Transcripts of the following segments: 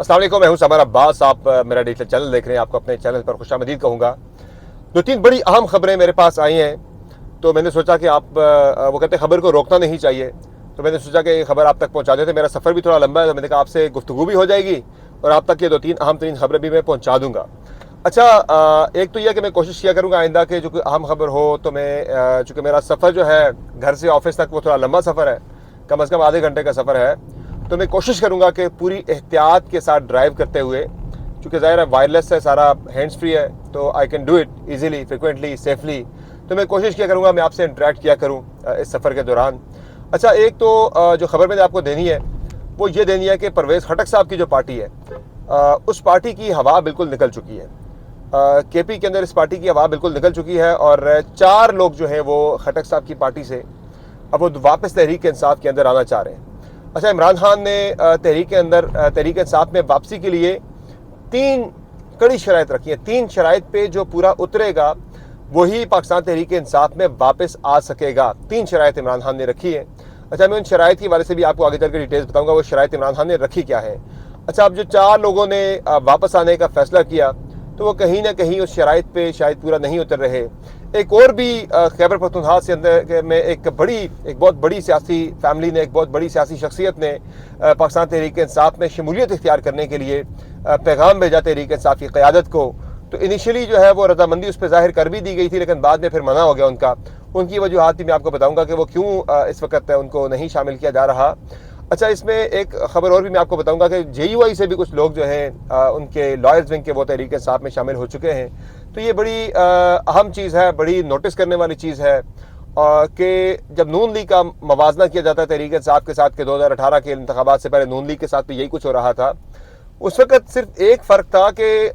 अस्सलाम वालेकुम, मैं हूं समर अब्बास। आप मेरा डिजिटल चैनल देख रहे हैं। आपको अपने चैनल पर खुशामदीद कहूँगा। दो तीन बड़ी अहम खबरें मेरे पास आई हैं, तो मैंने सोचा कि आप वो कहते हैं खबर को रोकना नहीं चाहिए, तो मैंने सोचा कि ये खबर आप तक पहुंचा देते। मेरा सफ़र भी थोड़ा लंबा है, तो मैंने कहा आपसे गुफ्तगू भी हो जाएगी और आप तक ये दो तीन अहम तरीन खबरें भी मैं पहुँचा दूँगा। अच्छा, एक तो यह कि मैं कोशिश किया करूँगा आइंदा कि जो कोई अहम खबर हो तो मैं, चूँकि मेरा सफ़र जो है घर से ऑफिस तक वो थोड़ा लंबा सफ़र है, कम से कम आधे घंटे का सफ़र है, तो मैं कोशिश करूंगा कि पूरी एहतियात के साथ ड्राइव करते हुए, चूँकि ज़ाहिर है वायरलेस है, सारा हैंड्स फ्री है, तो I can do it easily, frequently, safely. तो मैं कोशिश किया करूंगा मैं आपसे इंटरेक्ट किया करूं इस सफ़र के दौरान। अच्छा, एक तो जो खबर मैंने आपको देनी है वो ये देनी है कि परवेज़ खटक साहब की जो पार्टी है, उस पार्टी की हवा बिल्कुल निकल चुकी है। केपी के अंदर इस पार्टी की हवा बिल्कुल निकल चुकी है और 4 लोग जो हैं वो खटक साहब की पार्टी से अब वो वापस तहरीक इंसाफ के अंदर आना चाह रहे हैं। अच्छा, इमरान खान ने तहरीक इंसाफ में वापसी के लिए 3 कड़ी शराइत रखी है। 3 शराइत पे जो पूरा उतरेगा वही पाकिस्तान तहरीक इंसाफ में वापस आ सकेगा। 3 शराइत इमरान खान ने रखी है। अच्छा, मैं उन शराइत के बारे से भी आपको आगे चल कर डिटेल्स बताऊंगा, वो शराइत इमरान खान ने रखी क्या है। अच्छा, अब जो 4 लोगों ने वापस आने का फैसला किया तो वो कहीं ना कहीं उस शराइत पे शायद पूरा नहीं उतर रहे। एक और भी खैबर पख्तूनख्वा से अंदर में एक बहुत बड़ी सियासी फैमिली ने, एक बहुत बड़ी सियासी शख्सियत ने पाकिस्तान तहरीक इंसाफ में शमूलियत इख्तियार करने के लिए पैगाम भेजा तहरीक इंसाफ की क़यादत को। तो इनिशियली जो है वो रजामंदी उस पर ज़ाहिर कर भी दी गई थी, लेकिन बाद में फिर मना हो गया उनका। उनकी वजूहात भी मैं आपको बताऊँगा कि वो क्यों इस वक्त उनको नहीं शामिल किया जा रहा। अच्छा, इसमें एक खबर और भी मैं आपको बताऊंगा कि JUI से भी कुछ लोग जो हैं उनके लॉयर्स विंग के वो तहरीक इंसाफ में शामिल हो चुके हैं। तो ये बड़ी अहम चीज़ है, बड़ी नोटिस करने वाली चीज़ है कि जब नून लीग का मवाजना किया जाता है तहरीक इंसाफ के साथ के 2018 के इंतखाबात से पहले नून लीग के साथ भी यही कुछ हो रहा था। उस वक्त सिर्फ एक फ़र्क था कि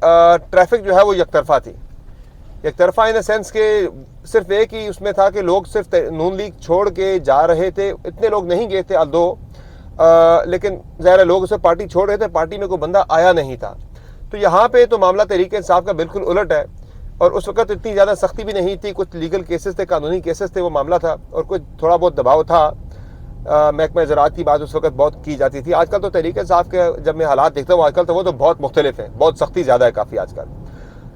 ट्रैफिक जो है वो यकतरफा थी। यकतरफा इन द सेंस के सिर्फ एक ही उसमें था कि लोग सिर्फ नून लीग छोड़ के जा रहे थे, इतने लोग नहीं गए थे अल्दो, लेकिन ज़ाहिर लोग उसे पार्टी छोड़ रहे थे, पार्टी में कोई बंदा आया नहीं था। तो यहाँ पे तो मामला तहरीक इंसाफ का बिल्कुल उलट है और उस वक्त इतनी ज़्यादा सख्ती भी नहीं थी। कुछ लीगल केसेस थे, कानूनी केसेस थे, वो मामला था और कुछ थोड़ा बहुत दबाव था। महकमा ज़राअत की बात उस वक्त बहुत की जाती थी। आजकल तो तहरीक इंसाफ के जब मैं हालात देखता हूँ आजकल, तो वो तो बहुत मुख्तलिफ है, बहुत सख्ती ज़्यादा है काफ़ी आजकल।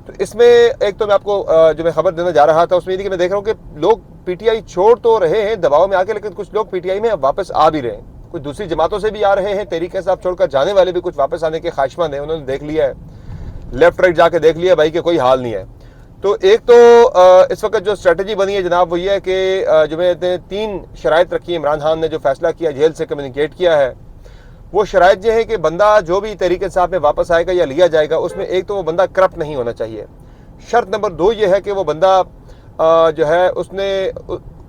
तो इसमें एक तो मैं आपको जो मैं खबर देने जा रहा था उसमें ये कि मैं देख रहा हूँ कि लोग PTI छोड़ तो रहे हैं दबाव में आके, लेकिन कुछ लोग PTI में वापस आ भी रहे हैं। कुछ दूसरी जमातों से भी आ रहे हैं, तहरीक इंसाफ छोड़कर जाने वाले भी कुछ वापस आने के ख्वाहिशमंद हैं। उन्होंने देख लिया है, लेफ्ट राइट जाके देख लिया भाई कि कोई हाल नहीं है। तो एक तो इस वक्त जो स्ट्रेटजी बनी है जनाब वो ये है कि जो मैंने 3 शराइत रखी है, इमरान खान ने जो फैसला किया, जेल से कम्युनिकेट किया है, वो शराइत ये है कि बंदा जो भी तहरीक इंसाफ में वापस आएगा या लिया जाएगा, उसमें एक तो वो बंदा करप्ट नहीं होना चाहिए। शर्त नंबर 2 ये है कि वो बंदा जो है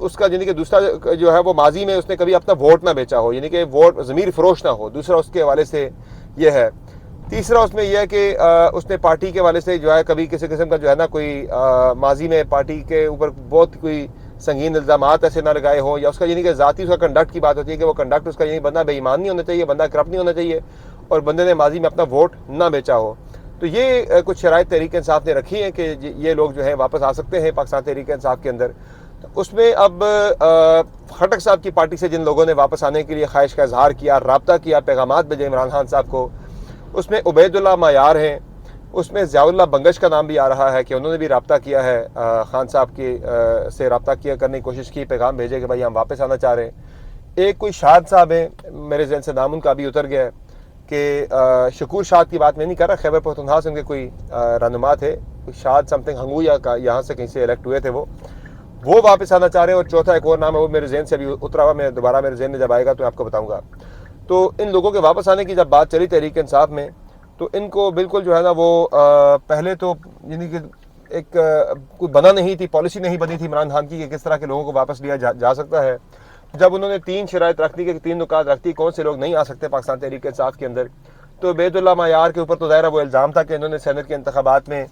उसका यानी कि दूसरा जो है वो माजी में उसने कभी अपना वोट ना बेचा हो, यानी कि वोट ज़मीर फरोश ना हो, दूसरा उसके हवाले से ये है। तीसरा उसमें यह है कि उसने पार्टी के हवाले से जो है कभी किसी किस्म का जो है ना कोई माजी में पार्टी के ऊपर बहुत कोई संगीन इल्ज़ामात ऐसे ना लगाए हों, या उसका यानी कि ज़ाती उसका कंडक्ट की बात होती है कि वो कंडक्ट उसका यानी बंदा बेईमान नहीं होना चाहिए, बंदा करप्ट नहीं होना चाहिए और बंदे ने माजी में अपना वोट ना बेचा हो। तो ये कुछ शराइत तहरीक इंसाफ ने रखी हैं कि ये लोग जो है वापस आ सकते हैं पाकिस्तान तहरीक इंसाफ के अंदर। तो उसमें अब खटक साहब की पार्टी से जिन लोगों ने वापस आने के लिए ख्वाहिश का इजहार किया, रब्ता किया, पैगामात भेजे इमरान खान साहब को, उसमें उबैदुल्लाह मायार हैं, उसमें ज़ियाउल्लाह बंगश का नाम भी आ रहा है कि उन्होंने भी रब्ता किया है, खान साहब के से रब्ता किया करने की कोशिश की, पैगाम भेजे कि भाई हम वापस आना चाह रहे हैं। एक कोई शाद साहब हैं, मेरे जहन से नाम उनका भी उतर गया है कि शकूर शाद की बात मैं नहीं कर रहा, खैबर पख्तूनख्वा से उनके कोई रहनुमा थे, शाद समथिंग हंगूया का, यहाँ से कहीं से इलेक्ट हुए थे, वो वापस आना चाह रहे हैं। और चौथा एक और नाम है, वो मेरे जहन से अभी उतरा हुआ, मैं दोबारा मेरे जहन में जब आएगा तो आपको बताऊंगा। तो इन लोगों के वापस आने की जब बात चली तहरीक इंसाफ में, तो इनको बिल्कुल जो है ना वो पहले तो यानी कि एक कोई बना नहीं थी, पॉलिसी नहीं बनी थी इमरान खान की कि किस तरह के लोगों को वापस लिया जा सकता है। जब उन्होंने 3 शराइत रख दी कि 3 नुकात रख दी कौन से लोग नहीं आ सकते पाकिस्तान तहरीक इंसाफ के अंदर, तो उबैदुल्लाह मायार के ऊपर तो ज़ाहिर वो इल्ज़ाम था कि इन्होंने सेनेट के इंतखाबात में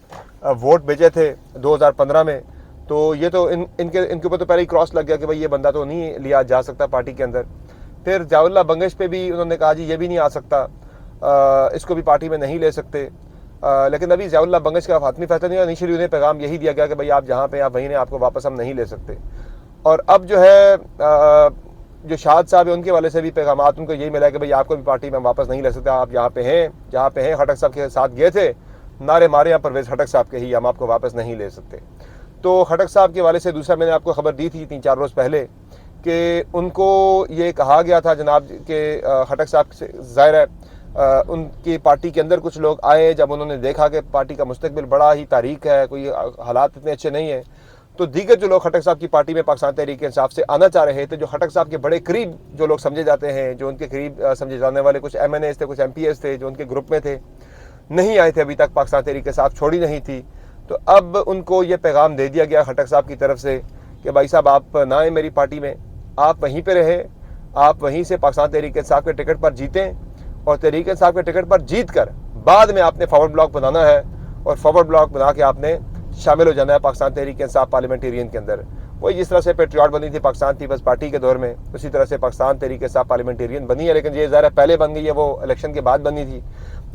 वोट भेजे थे 2015 में, तो ये तो इनके ऊपर तो पहले ही क्रॉस लग गया कि भाई ये बंदा तो नहीं लिया जा सकता पार्टी के अंदर। फिर ज़ियाउल्लाह बंगश पे भी उन्होंने कहा जी ये भी नहीं आ सकता, इसको भी पार्टी में नहीं ले सकते। लेकिन अभी ज़ियाउल्लाह बंगश का हातमी फैसला नहीं हुआ, इनिशियली उन्हें पैगाम यही दिया गया कि भाई आप जहाँ पे आप वहीं हैं, आपको वापस हम नहीं ले सकते। और अब जो है جو شاد صاحب ہیں ان کے والے سے بھی پیغامات ان کو یہی ملا کہ بھئی آپ کو بھی پارٹی میں ہم واپس نہیں لے سکتے, آپ جہاں پہ ہیں خٹک صاحب کے ساتھ گئے تھے, نعرے مارے ہیں پرویز خٹک صاحب کے ہی, ہم آپ کو واپس نہیں لے سکتے. تو خٹک صاحب کے والے سے دوسرا میں نے آپ کو خبر دی تھی 3-4 روز پہلے کہ ان کو یہ کہا گیا تھا جناب کہ خٹک صاحب سے ظاہر ہے ان کی پارٹی کے اندر کچھ لوگ آئے, جب انہوں نے دیکھا کہ پارٹی کا مستقبل بڑا ہی تاریک ہے, کوئی حالات اتنے اچھے نہیں ہیں, تو دیگر جو لوگ خٹک صاحب کی پارٹی میں پاکستان تحریک انصاف سے آنا چاہ رہے تھے, جو خٹک صاحب کے بڑے قریب جو لوگ سمجھے جاتے ہیں, جو ان کے قریب سمجھے جانے والے کچھ MNAs تھے, کچھ MPs تھے جو ان کے گروپ میں تھے, نہیں آئے تھے ابھی تک, پاکستان تحریک انصاف چھوڑی نہیں تھی. تو اب ان کو یہ پیغام دے دیا گیا خٹک صاحب کی طرف سے کہ بھائی صاحب آپ نہ آئیں میری پارٹی میں, آپ وہیں پہ رہیں, آپ وہیں سے پاکستان تحریک انصاف کے ٹکٹ پر جیتیں, اور تحریک انصاف کے ٹکٹ پر جیت کر بعد میں آپ نے فارورڈ بلاک بنانا ہے, اور فارورڈ بلاک بنا کے آپ نے شامل ہو جانا ہے پاکستان تحریک انصاف پارلیمنٹیرین کے اندر. وہی جس طرح سے پیٹریاٹ بنی تھی پاکستان پیپلز پارٹی کے دور میں, اسی طرح سے پاکستان تحریک انصاف پارلیمنٹیرین بنی ہے, لیکن یہ ظاہر پہلے بن گئی ہے, وہ الیکشن کے بعد بنی تھی.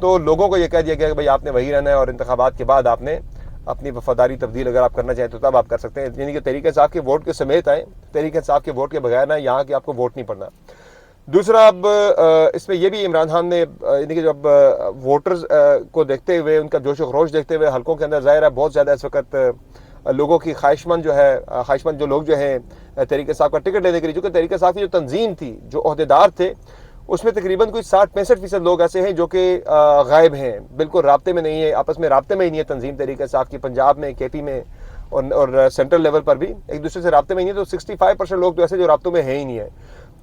تو لوگوں کو یہ کہہ دیا گیا کہ بھائی آپ نے وہی رہنا ہے, اور انتخابات کے بعد آپ نے اپنی وفاداری تبدیل اگر آپ کرنا چاہیں تو تب آپ کر سکتے ہیں, یعنی کہ تحریک انصاف کے ووٹ کے سمیت آئیں, تحریک انصاف کے ووٹ کے بغیر نہ یہاں کہ آپ کو ووٹ نہیں پڑنا. دوسرا اب اس میں یہ بھی عمران خان نے یعنی کہ جب ووٹرز کو دیکھتے ہوئے, ان کا جوش و خروش دیکھتے ہوئے, حلقوں کے اندر ظاہر ہے بہت زیادہ اس وقت لوگوں کی خواہشمند جو لوگ جو ہیں تحریک انصاف کا ٹکٹ لینے کے لیے, چونکہ تحریک انصاف کی جو تنظیم تھی, جو عہدیدار تھے, اس میں تقریباً کوئی 60-65% لوگ ایسے ہیں جو کہ غائب ہیں, بالکل رابطے میں نہیں ہے, آپس میں رابطے میں ہی نہیں ہے تنظیم تحریک انصاف کی, پنجاب میں, KP میں اور سینٹرل لیول پر بھی ایک دوسرے سے رابطے میں ہی نہیں ہے. تو 65% لوگ تو ایسے جو رابطوں میں ہیں ہی نہیں ہے.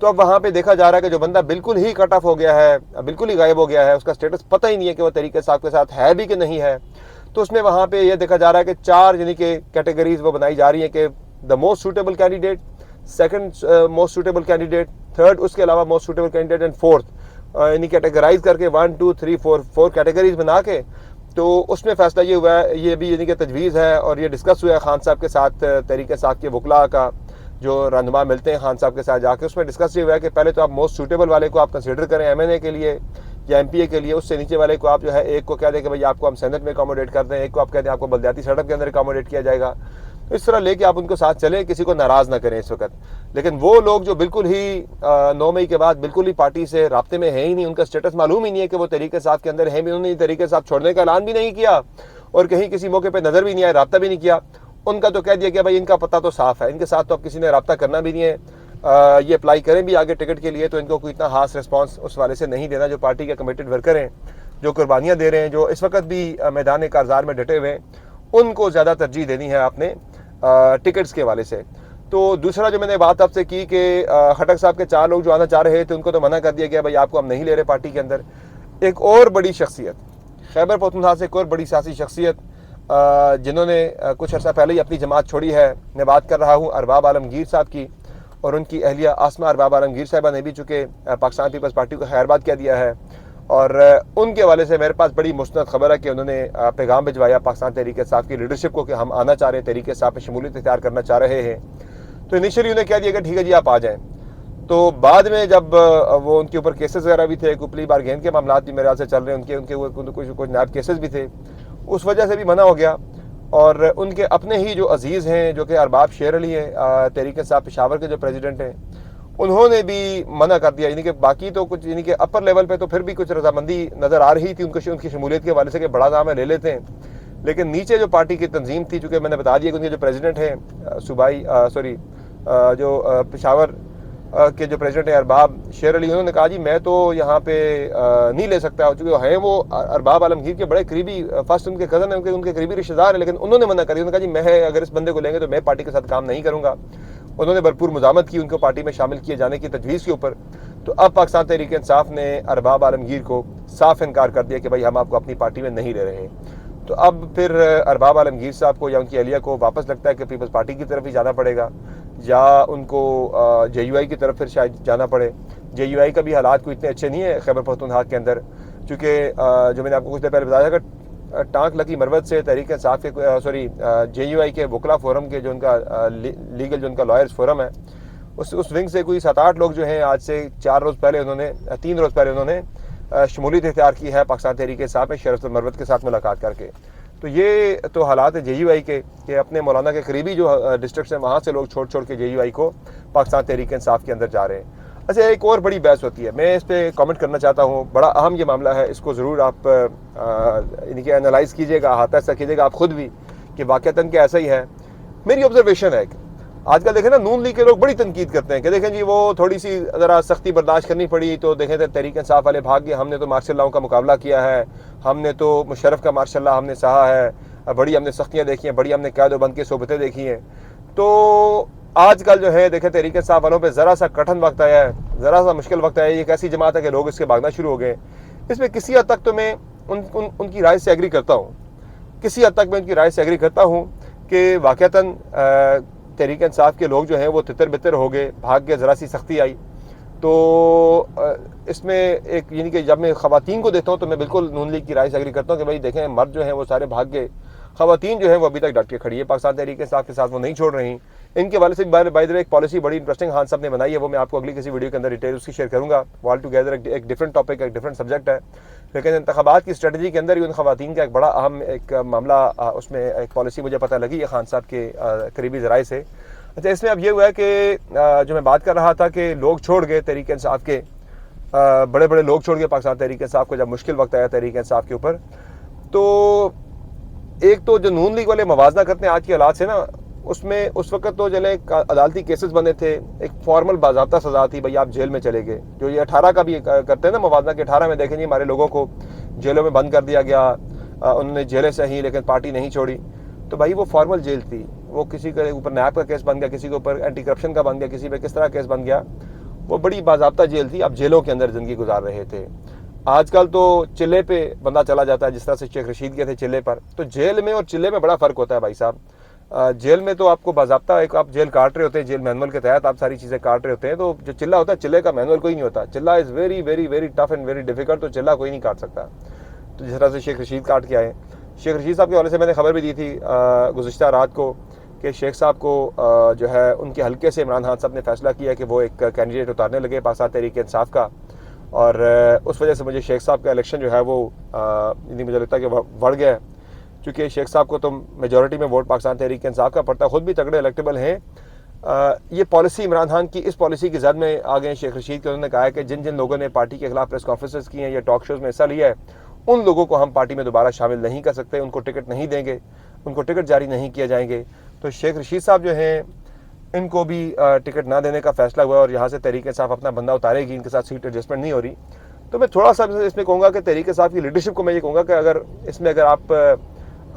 تو اب وہاں پہ دیکھا جا رہا ہے کہ جو بندہ بالکل ہی کٹ آف ہو گیا ہے, بالکل ہی غائب ہو گیا ہے, اس کا سٹیٹس پتہ ہی نہیں ہے کہ وہ تحریک انصاف کے ساتھ ہے بھی کہ نہیں ہے, تو اس میں وہاں پہ یہ دیکھا جا رہا ہے کہ 4 یعنی کہ کیٹیگریز وہ بنائی جا رہی ہیں کہ the most suitable candidate, second most suitable candidate, third اس کے علاوہ most suitable candidate, and fourth, یعنی کیٹیگرائز کر کے 1 2 3 4 کیٹیگریز بنا کے. تو اس میں فیصلہ یہ ہوا ہے, یہ بھی یعنی کہ تجویز ہے اور یہ ڈسکس ہوا ہے خان صاحب کے ساتھ, تحریک انصاف کے وکلاء کا جو رہنما ملتے ہیں خان صاحب کے ساتھ جا کے, اس میں ڈسکس یہ ہوا ہے کہ پہلے تو آپ موسٹ سوٹیبل والے کو آپ کنسیڈر کریں MNA کے لیے یا MPA کے لیے, اس سے نیچے والے کو آپ جو ہے ایک کو کہہ دیں کہ بھائی آپ کو ہم سینٹ میں اکاموڈیٹ کر دیں, ایک کو آپ کہہ دیں آپ کو بلدیاتی سیٹ اپ کے اندر اکاموڈیٹ کیا جائے گا. تو اس طرح لے کے آپ ان کو ساتھ چلیں, کسی کو ناراض نہ کریں اس وقت. لیکن وہ لوگ جو بالکل ہی 9 مئی کے بعد بالکل ہی پارٹی سے رابطے میں ہیں ہی نہیں, ان کا سٹیٹس معلوم ہی نہیں ہے کہ وہ تحریک انصاف کے اندر ہیں بھی, انہوں نے تحریک انصاف چھوڑنے کا اعلان بھی نہیں کیا اور کہیں کسی موقع پہ نظر بھی نہیں آئے, رابطہ بھی نہیں کیا, ان کا تو کہہ دیا کہ بھائی ان کا پتہ تو صاف ہے, ان کے ساتھ تو اب کسی نے رابطہ کرنا بھی نہیں ہے, یہ اپلائی کریں بھی آگے ٹکٹ کے لیے تو ان کو کوئی اتنا خاص رسپانس اس والے سے نہیں دینا. جو پارٹی کے کمیٹڈ ورکر ہیں, جو قربانیاں دے رہے ہیں, جو اس وقت بھی میدان کارزار میں ڈٹے ہوئے ہیں, ان کو زیادہ ترجیح دینی ہے آپ نے ٹکٹس کے حوالے سے. تو دوسرا جو میں نے بات آپ سے کی کہ خٹک صاحب کے 4 لوگ جو آنا چاہ رہے تھے ان کو تو منع کر دیا گیا بھائی آپ کو ہم نہیں لے رہے پارٹی کے اندر. ایک اور بڑی شخصیت, خیبر پختونخوا سے ایک اور بڑی سیاسی شخصیت جنہوں نے کچھ عرصہ پہلے ہی اپنی جماعت چھوڑی ہے, میں بات کر رہا ہوں ارباب عالمگیر صاحب کی, اور ان کی اہلیہ آسمہ ارباب عالمگیر صاحبہ نے بھی چونکہ پاکستان پیپلز پارٹی کو خیرباد کہہ دیا ہے, اور ان کے حوالے سے میرے پاس بڑی مستند خبر ہے کہ انہوں نے پیغام بھجوایا پاکستان تحریک انصاف کی لیڈرشپ کو کہ ہم آنا چاہ رہے ہیں, تحریک انصاف میں شمولیت اختیار کرنا چاہ رہے ہیں. تو انیشلی انہیں کہہ دیا کہ ٹھیک ہے جی آپ آ جائیں. تو بعد میں جب وہ ان کے اوپر کیسز وغیرہ بھی تھے, کپلی بارگین کے معاملات بھی میرے خیال سے چل رہے ہیں, ان کے کچھ نائب کیسز بھی تھے, اس وجہ سے بھی منع ہو گیا. اور ان کے اپنے ہی جو عزیز ہیں جو کہ ارباب شیر علی ہیں, تحریک انصاف پشاور کے جو پریزیڈنٹ ہیں, انہوں نے بھی منع کر دیا. یعنی کہ باقی تو کچھ یعنی کہ اپر لیول پہ تو پھر بھی کچھ رضامندی نظر آ رہی تھی ان کی شمولیت کے حوالے سے کہ بڑا نام ہے لے لیتے ہیں, لیکن نیچے جو پارٹی کی تنظیم تھی, چونکہ میں نے بتا دیا کہ ان کے جو پریزیڈنٹ ہیں جو پشاور کے جو پریزیڈنٹ ہیں ارباب شیر علی, انہوں نے کہا جی میں تو یہاں پہ نہیں لے سکتا, چونکہ ہیں وہ ارباب عالمگیر کے بڑے قریبی, فرسٹ ان کے کزن ہیں, ان کے قریبی رشتہ دار ہیں, لیکن انہوں نے منع کر دیا. انہوں نے کہا جی میں اگر اس بندے کو لیں گے تو میں پارٹی کے ساتھ کام نہیں کروں گا. انہوں نے بھرپور مزاحمت کی ان کو پارٹی میں شامل کیے جانے کی تجویز کے اوپر. تو اب پاکستان تحریک انصاف نے ارباب عالمگیر کو صاف انکار کر دیا کہ بھائی ہم آپ کو اپنی پارٹی میں نہیں لے رہے. تو اب پھر ارباب عالمگیر صاحب کو یا ان کی اہلیہ کو واپس لگتا ہے کہ پیپلز پارٹی کی طرف ہی جانا پڑے گا, یا ان کو JUI کی طرف پھر شاید جانا پڑے. JUI کا بھی حالات کوئی اتنے اچھے نہیں ہے خیبر پختونخوا کے اندر, چونکہ جو میں نے آپ کو کچھ دیر پہلے بتایا کہ ٹانک لکی مروت سے تحریک انصاف کے JUI کے وکلا فورم کے جو ان کا لیگل جو ان کا لائرز فورم ہے, اس ونگ سے کوئی 7-8 لوگ جو ہیں آج سے 3 روز پہلے انہوں نے شمولیت اختیار کی ہے پاکستان تحریک انصاف میں شرف مروت کے ساتھ ملاقات کر کے. تو یہ تو حالات ہے JUI کے کہ اپنے مولانا کے قریبی جو ڈسٹرکٹس ہیں وہاں سے لوگ چھوڑ کے JUI کو پاکستان تحریک انصاف کے اندر جا رہے ہیں. अच्छा, एक और बड़ी बहस होती है, मैं इस पर कमेंट करना चाहता हूँ, बड़ा अहम ये मामला है, इसको ज़रूर आप इनके एनालाइज़ कीजिएगा, अहाता कीजिएगा आप खुद भी कि वाक़तन क्या ऐसा ही है। मेरी ऑब्जर्वेशन है कि आजकल देखें ना, नून लीग के लोग बड़ी तनकीद करते हैं कि देखें जी वो थोड़ी सी ज़रा सख्ती बर्दाश्त करनी पड़ी तो देखें तो तहरीक इंसाफ वाले भाग गए, हमने तो मार्शल लॉ का मुकाबला किया है, हमने तो मुशर्रफ का मार्शल लॉ हमने सहा है, बड़ी हमने सख्तियाँ देखी हैं, बड़ी हमने कैद बंद की सोबतें देखी हैं। तो आजकल जो है देखें तहरीक इंसाफ वालों पे ज़रा सा कठिन वक्त आया है, ज़रा सा मुश्किल वक्त आया है। एक ऐसी जमात है कि लोग इसके भागना शुरू हो गए। इसमें किसी हद तक तो मैं उनकी राय से एग्री करता हूँ, किसी हद तक मैं उनकी राय से एग्री करता हूँ कि वाक़तन तहरीक इंसाफ के लोग जो हैं वो तितर बितर हो गए, भाग के, ज़रा सी सख्ती आई। तो इसमें एक यानी कि जब मैं ख़वातीन को देता हूँ तो मैं बिल्कुल नून लीग की राय से एग्री करता हूँ कि भाई देखें मर्द जो हैं वो सारे भाग गए, ख़वातीन जो है वो अभी तक डट के खड़ी है, पाकिस्तान तहरीक इंसाफ के साथ वो नहीं छोड़ रही। इनके वाले से बाय द वे एक पॉलिसी बड़ी इंटरेस्टिंग खान साहब ने बनाई है, वो मैं आपको अगली किसी वीडियो के अंदर डिटेल उसकी शेयर करूँगा। ऑल टुगेदर एक डिफरेंट टॉपिक, एक डिफरेंट सब्जेक्ट है, लेकिन इंतखाबात की स्ट्रेटजी के अंदर ही उन ख़वातीन का एक बड़ा अहम एक मामला, उसमें एक पॉलिसी मुझे पता लगी है खान साहब के करीबी ज़राए से। अच्छा, इसमें अब ये हुआ है कि जो मैं बात कर रहा था कि लोग छोड़ गए तहरीक इंसाफ के, बड़े बड़े लोग छोड़ गए पाकिस्तान तहरीक इंसाफ को जब मुश्किल वक्त आया तहरीक इंसाफ के ऊपर। तो एक तो जो नून लीग वाले मवाजना करते हैं आज की हालात से ना, उसमें उस वक्त तो जले अदालती केसेस बने थे, एक फॉर्मल बाज़ाब्ता सज़ा थी, भाई आप जेल में चले गए। जो ये 18 का भी करते हैं ना मवाजना के, 18 में देखें जी हमारे लोगों को जेलों में बंद कर दिया गया, उन्होंने जेलें सही लेकिन पार्टी नहीं छोड़ी। तो भाई वो फॉर्मल जेल थी, वो किसी के ऊपर नैब का केस बन गया, किसी के ऊपर एंटी करप्शन का बन गया, किसी पे किस तरह केस बन गया, वो बड़ी बाज़ाब्ता जेल थी। अब जेलों के अंदर ज़िंदगी गुजार रहे थे। आजकल तो चिल्ले पे बंदा चला जाता है, जिस तरह से शेख रशीद गए थे चिल्ले पर। तो जेल में और चिल्ले में बड़ा फ़र्क होता है भाई साहब। जेल में तो आपको बाज़ाब्ता एक आप जेल काट रहे होते हैं, जेल मैनुअल के तहत आप सारी चीज़ें काट रहे होते हैं। तो जो चिल्ला होता है, चिल्ले का मैनुअल कोई नहीं होता, चिल्ला is very very very tough and very difficult, तो चिल्ला कोई नहीं काट सकता। तो जिस तरह से शेख रशीद काट के आए, शेख रशीद साहब के हवाले से मैंने खबर भी दी थी गुज़िश्ता रात को कि शेख साहब को जो है उनके हल्के से इमरान खान साहब ने फैसला किया कि वो एक कैंडिडेट उतारने लगे पाकिस्तान तहरीक इंसाफ का, और उस वजह से मुझे शेख साहब का इलेक्शन जो है वो मुझे लगता है कि बढ़ गया है, क्योंकि शेख साहब को तो मेजॉरिटी में वोट पाकिस्तान तहरीक इंसाफ का पड़ता है, खुद भी तगड़े इलेक्टेबल हैं। ये पॉलिसी इमरान खान की, इस पॉलिसी की जद में आ गए शेख रशीद के। उन्होंने कहा है कि जिन जिन लोगों ने पार्टी के खिलाफ प्रेस कॉन्फ्रेंसेस की हैं या टॉक शोज़ में हिस्सा लिया है, उन लोगों को हम पार्टी में दोबारा शामिल नहीं कर सकते, उनको टिकट नहीं देंगे, उनको टिकट जारी नहीं किया जाएंगे। तो शेख रशीद साहब जो हैं इनको भी टिकट ना देने का फैसला हुआ और यहाँ से तहरीक इंसाफ अपना बंदा उतारेगी, इनके साथ सीट एडजस्टमेंट नहीं हो रही। तो मैं थोड़ा सा इसमें कहूँगा कि तहरीक इंसाफ की लीडरशिप को मैं ये कहूँगा कि अगर इसमें अगर आप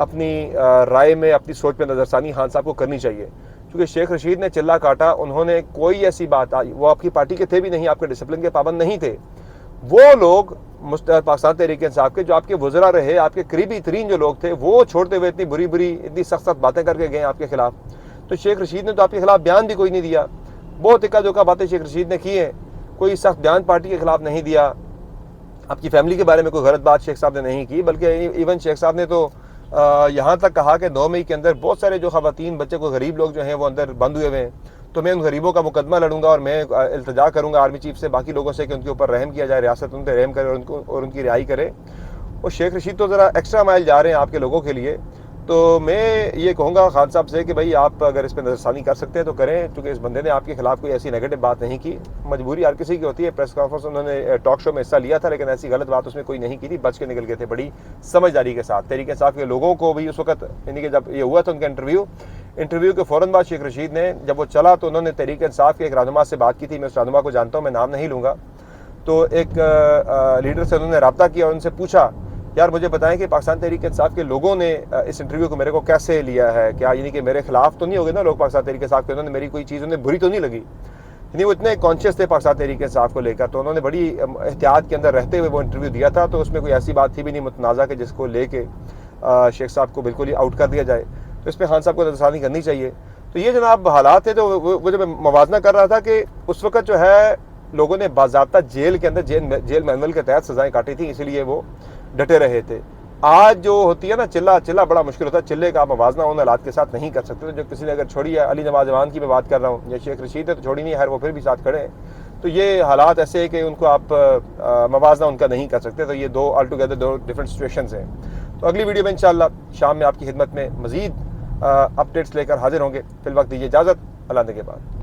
अपनी राय में, अपनी सोच में नज़रसानी खान साहब को करनी चाहिए, क्योंकि शेख रशीद ने चिल्ला काटा, उन्होंने कोई ऐसी बात आई, वो आपकी पार्टी के थे भी नहीं, आपके डिसिप्लिन के पाबंद नहीं थे। वो लोग पाकिस्तान तहरीक इंसाफ के जो आपके वज़रा रहे, आपके करीबी तरीन जो लोग थे, वो छोड़ते हुए इतनी बुरी बुरी, इतनी सख्त सख्त बातें करके गए आपके खिलाफ। तो शेख रशीद ने तो आपके खिलाफ बयान भी कोई नहीं दिया, बहुत इक्का दुक्का बातें शेख रशीद ने की हैं, कोई सख्त बयान पार्टी के खिलाफ नहीं दिया, आपकी फैमिली के बारे में कोई गलत बात शेख साहब ने नहीं की, बल्कि इवन शेख साहब ने तो यहाँ तक कहा कि 9 मई के अंदर बहुत सारे जो ख़वातीन, बच्चे को गरीब लोग जो हैं वो अंदर बंद हुए हुए हैं, तो मैं उन गरीबों का मुकदमा लड़ूंगा और मैं इल्तिजा करूंगा आर्मी चीफ से, बाकी लोगों से कि उनके ऊपर रहम किया जाए, रियासत उन पर रहम करे और उनकी रिहाई करे। और शेख रशीद तो ज़रा एक्स्ट्रा माइल जा रहे हैं आपके लोगों के लिए। तो मैं ये कहूँगा खान साहब से कि भाई आप अगर इस पर नज़रसानी कर सकते हैं तो करें, क्योंकि इस बंदे ने आपके खिलाफ कोई ऐसी नेगेटिव बात नहीं की। मजबूरी हर किसी की होती है, प्रेस कॉन्फ्रेंस उन्होंने टॉक शो में हिस्सा लिया था, लेकिन ऐसी गलत बात उसमें कोई नहीं की थी, बच के निकल गए थे बड़ी समझदारी के साथ। तहरीक इंसाफ के लोगों को भी उस वक्त, यानी कि जब ये हुआ था उनका इंटरव्यू के फ़ौरन बाद शेख रशीद ने जब वो चला तो उन्होंने तहरीक इंसाफ के एक रहनुमा से बात की थी, मैं उस रहनुमा को जानता हूँ, मैं नाम नहीं लूँगा। तो एक लीडर से उन्होंने रब्ता किया और उनसे पूछा, यार मुझे बताएं कि पाकिस्तान तहरीक इंसाफ के लोगों ने इस इंटरव्यू को मेरे को कैसे लिया है, क्या यानी कि मेरे खिलाफ तो नहीं हो गए ना लोग पाकिस्तान तहरीक इंसाफ के, उन्होंने मेरी कोई चीज़ उन्हें बुरी तो नहीं लगी, यानी वो इतने कॉन्शियस थे पाकिस्तान तहरीक इंसाफ को लेकर। तो उन्होंने बड़ी एहतियात के अंदर रहते हुए वो इंटरव्यू दिया था, तो उसमें कोई ऐसी बात थी भी नहीं मुतनाज़ा के जिसको लेके शेख साहब को बिल्कुल ही आउट कर दिया जाए। तो इस पर खान साहब को नज़रसानी करनी चाहिए। तो ये जनाब हालात थे। तो वो जब मैं मवाजना कर रहा था कि उस वक्त जो है लोगों ने बाज़ाब्ता जेल के अंदर जेल मैनुअल के तहत सज़ाएँ काटी थी, इसलिए वो डटे रहे थे। आज जो होती है ना चिल्ला बड़ा मुश्किल होता है, चिल्ले का आप मवाजना उन हालात के साथ नहीं कर सकते। तो जो किसी ने अगर छोड़ी है, अली नवाज जवान की मैं बात कर रहा हूँ, या शेख रशीद है तो छोड़ी नहीं है, वो फिर भी साथ खड़े हैं। तो ये हालात ऐसे है कि उनको आप मवाजना उनका नहीं कर सकते। तो ये दो ऑल टुगेदर दो डिफरेंट सिचुएशंस हैं। तो अगली वीडियो में इंशाल्लाह शाम में आपकी खिदमत में मज़ीद अपडेट्स लेकर हाजिर होंगे। फिल वक्त दीजिए इजाज़त, अल्लाह के बाद।